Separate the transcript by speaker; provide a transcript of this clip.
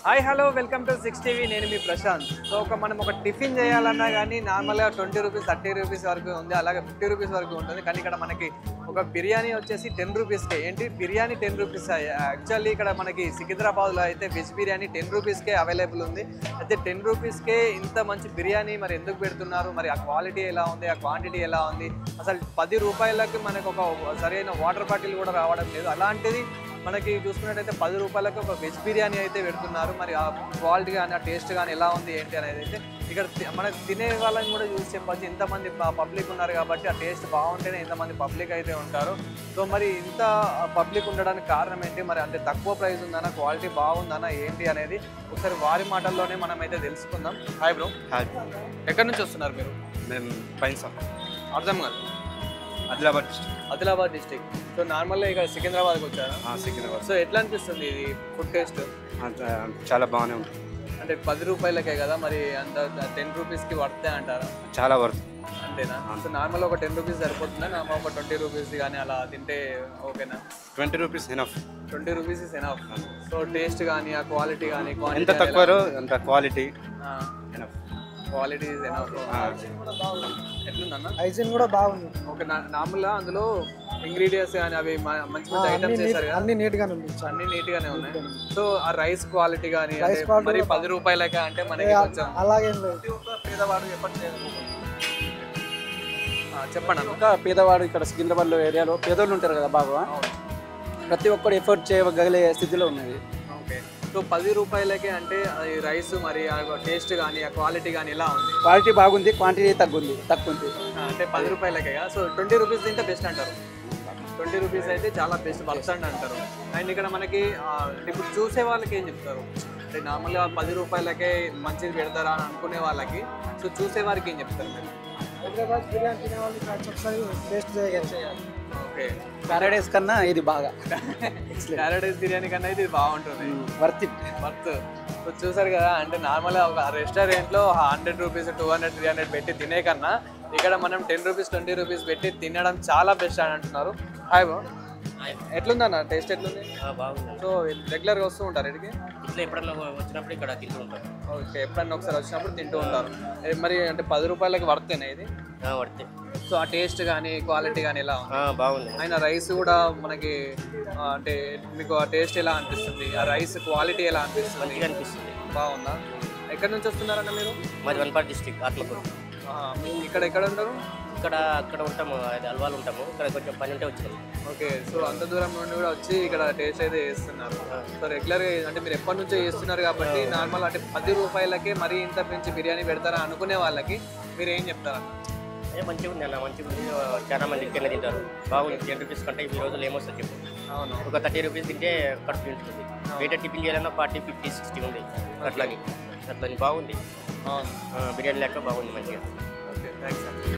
Speaker 1: Hi hello welcome to 6TV. నేను మీ Prashanth. So మనం ఒక టిఫిన్ చేయాలన్నా కానీ నార్మల్గా 20 రూపీస్ 30 రూపీస్ వరకు ఉంది, అలాగే 50 రూపీస్ వరకు ఉంటుంది. కానీ ఇక్కడ మనకి ఒక బిర్యానీ వచ్చేసి 10 రూపీస్కే. ఏంటి బిర్యానీ 10 రూపీస్? యాక్చువల్లీ ఇక్కడ మనకి సికింద్రాబాద్లో అయితే వెజ్ బిర్యానీ 10 రూపీస్కే అవైలబుల్ ఉంది. అయితే 10 రూపీస్కే ఇంత మంచి బిర్యానీ మరి ఎందుకు పెడుతున్నారు, మరి ఆ క్వాలిటీ ఎలా ఉంది, ఆ క్వాంటిటీ ఎలా ఉంది, అసలు 10 రూపాయలకి మనకు ఒక సరైన వాటర్ బాటిల్ కూడా రావడం లేదు. అలాంటిది మనకి చూసుకున్నట్టయితే 10 రూపాయలకు ఒక వెజ్ బిర్యానీ అయితే పెడుతున్నారు. మరి ఆ క్వాలిటీ కానీ ఆ టేస్ట్ కానీ ఎలా ఉంది ఏంటి అనేది అయితే ఇక్కడ మనకు తినే వాళ్ళని కూడా చూసి చెప్పచ్చు. ఇంతమంది పబ్లిక్ ఉన్నారు కాబట్టి ఆ టేస్ట్ బాగుంటేనే ఇంతమంది పబ్లిక్ అయితే ఉంటారు. సో మరి ఇంత పబ్లిక్ ఉండడానికి కారణం ఏంటి, మరి అంతే తక్కువ ప్రైస్ ఉందన్నా, క్వాలిటీ బాగుందన్నా ఏంటి అనేది ఒకసారి వారి మాటల్లోనే మనం అయితే తెలుసుకుందాం. Hi bro.
Speaker 2: హాయ్,
Speaker 1: ఎక్కడి నుంచి వస్తున్నారు మీరు?
Speaker 2: మేము పైన్సా,
Speaker 1: అర్థం కాదు.
Speaker 2: Adilabad district.
Speaker 1: Adilabad district. So నార్మల్గా ఇక్కడ సికింద్రాబాద్కి వచ్చారా?
Speaker 2: సికింద్రాబాద్.
Speaker 1: సో ఎట్లా అనిపిస్తుంది ఇది ఫుడ్ టేస్ట్?
Speaker 2: చాలా బాగానే ఉంటుంది.
Speaker 1: అంటే 10 రూపాయలకే కదా, మరి అంత 10 రూపీస్కి వర్తే అంటారా?
Speaker 2: చాలా వర్త్.
Speaker 1: అంతేనా? సో నార్మల్ ఒక 10 రూపీస్ సరిపోతుందా, నార్మల్ ఒక 20 రూపీస్ కానీ అలా తింటే ఓకేనా?
Speaker 2: 20 rupees enough.
Speaker 1: 20 rupees is enough. So taste కానీ ఆ క్వాలిటీ కానీ
Speaker 2: ఎంత తక్కువలో అంత quality enough.
Speaker 1: Quality is enough. ఎట్లుందన్న?
Speaker 3: హైజీన్ కూడా బాగుంది.
Speaker 1: ఓకే. నార్మల్గా అందులో ఇంగ్రీడియంట్స్ కానీ అవి మంచి మంచి ఐటమ్స్ చేశారు కదా,
Speaker 3: అన్ని నీట్ గానే ఉంది.
Speaker 1: అన్ని నీట్ గానే ఉన్నాయి. సో ఆ రైస్ క్వాలిటీ కానీ
Speaker 3: quality
Speaker 1: మరి 10 రూపాయలకే అంటే మనకి కొంచెం
Speaker 3: అలాగేం లేదు.
Speaker 1: పేదవాడు ఎప్పటి చెప్పండి అన్న.
Speaker 4: ఇంకా పేదవాడు ఇక్కడ సికింద్రాబాద్లో ఏరియాలో పేదోళ్ళు ఉంటారు కదా బాగా, ప్రతి ఒక్కరు ఎఫర్ట్ చేయగలిగే స్థితిలో ఉన్నది.
Speaker 1: ఓకే. సో 10 రూపాయలకే అంటే అది రైస్ మరి టేస్ట్ కానీ ఆ క్వాలిటీ కానీ ఎలా ఉంది?
Speaker 4: క్వాలిటీ బాగుంది, క్వాంటిటీ తక్కువ ఉంది.
Speaker 1: అంటే 10 రూపాయలకే కదా. సో 20 రూపీస్ తింటే బెస్ట్ అంటారు. 20 రూపీస్ అయితే చాలా బెస్ట్ వర్త్ అంటారు. అండ్ ఇక్కడ మనకి ఇప్పుడు చూసే వాళ్ళకి ఏం చెప్తారు అంటే నార్మల్గా 10 రూపాయలకే మంచిది పెడతారా అని అనుకునే వాళ్ళకి, సో చూసే వారికి ఏం చెప్తారు మీరు?
Speaker 3: హైదరాబాద్ బిర్యానీ తినే వాళ్ళు ఒకసారి టేస్ట్ చేయగలరు.
Speaker 1: ఓకే.
Speaker 4: ప్యారడైస్ కన్నా ఇది బాగా
Speaker 1: ప్యారడైస్ బిర్యానీ కన్నా ఇది బాగుంటుంది,
Speaker 4: వర్త్ ఇట్.
Speaker 1: వర్త్. సో చూసారు కదా, అంటే నార్మల్గా ఒక రెస్టారెంట్లో 100 రూపీస్ 200 300 పెట్టి తినే కన్నా ఇక్కడ మనం 10 రూపీస్ 20 రూపీస్ పెట్టి తినడం చాలా బెస్ట్ అని అంటున్నారు. Hi bro. ఎట్లుందన్న టేస్ట్? ఎట్లుంది?
Speaker 5: బాగుంది.
Speaker 1: సో రెగ్యులర్గా వస్తూ ఉంటారు ఇక్కడికి?
Speaker 5: ఇట్లా ఎప్పుడన్నా వచ్చినప్పుడు ఇక్కడ తింటూ ఉంటాం.
Speaker 1: ఓకే. ఎప్పుడన్నా ఒకసారి వచ్చినప్పుడు తింటూ ఉంటారు. మరి అంటే 10 రూపాయలకి వర్తేనా ఇది?
Speaker 5: పడితే.
Speaker 1: సో ఆ టేస్ట్ కానీ క్వాలిటీ కానీ ఎలా ఉంది?
Speaker 5: బాగుంది.
Speaker 1: ఆయన రైస్ కూడా మనకి అంటే మీకు ఆ టేస్ట్ ఎలా అనిపిస్తుంది, ఆ రైస్ క్వాలిటీ ఎలా అనిపిస్తుంది?
Speaker 5: మంచిగా అనిపిస్తుంది.
Speaker 1: బాగుందా? ఎక్కడి నుంచి వస్తున్నారన్న మీరు?
Speaker 5: మాది వనపర్తి డిస్ట్రిక్ట్ ఆత్మకూరు.
Speaker 1: మీకు ఇక్కడ ఎక్కడ ఉంటారు?
Speaker 5: అక్కడ ఉంటాము, అది అల్వాలు ఉంటాము. ఇక్కడ కొంచెం పని ఉంటే వచ్చినాము.
Speaker 1: ఓకే. సో అంత దూరం నుండి కూడా వచ్చి ఇక్కడ టేస్ట్ అయితే చేస్తున్నారు. సో రెగ్యులర్గా అంటే మీరు ఎప్పటి నుంచో చేస్తున్నారు కాబట్టి నార్మల్ అంటే 10 రూపాయలకే మరీ ఇంత పెంచి బిర్యానీ పెడతారా అనుకునే వాళ్ళకి మీరు ఏం చెప్తారన్న?
Speaker 5: మంచిగా ఉంది అన్న, మంచిగా ఉంది. చాలా మంది ఇక్కడ తింటారు. బాగుంది. 10 రూపీస్ కంటే ఈ రోజులు ఏమొస్తుంది చెప్పు.
Speaker 1: అవును.
Speaker 5: ఒక 30 రూపీస్ తింటే కడుపు నిండుతుంది. బయట టిఫిన్ చేయాలన్నా 40 50 60 ఉంది. అట్లని బాగుంది.
Speaker 1: అవును.
Speaker 5: బిర్యానీ లెక్క బాగుంది మంచిగా.
Speaker 1: ఓకే. థ్యాంక్స్ అండి.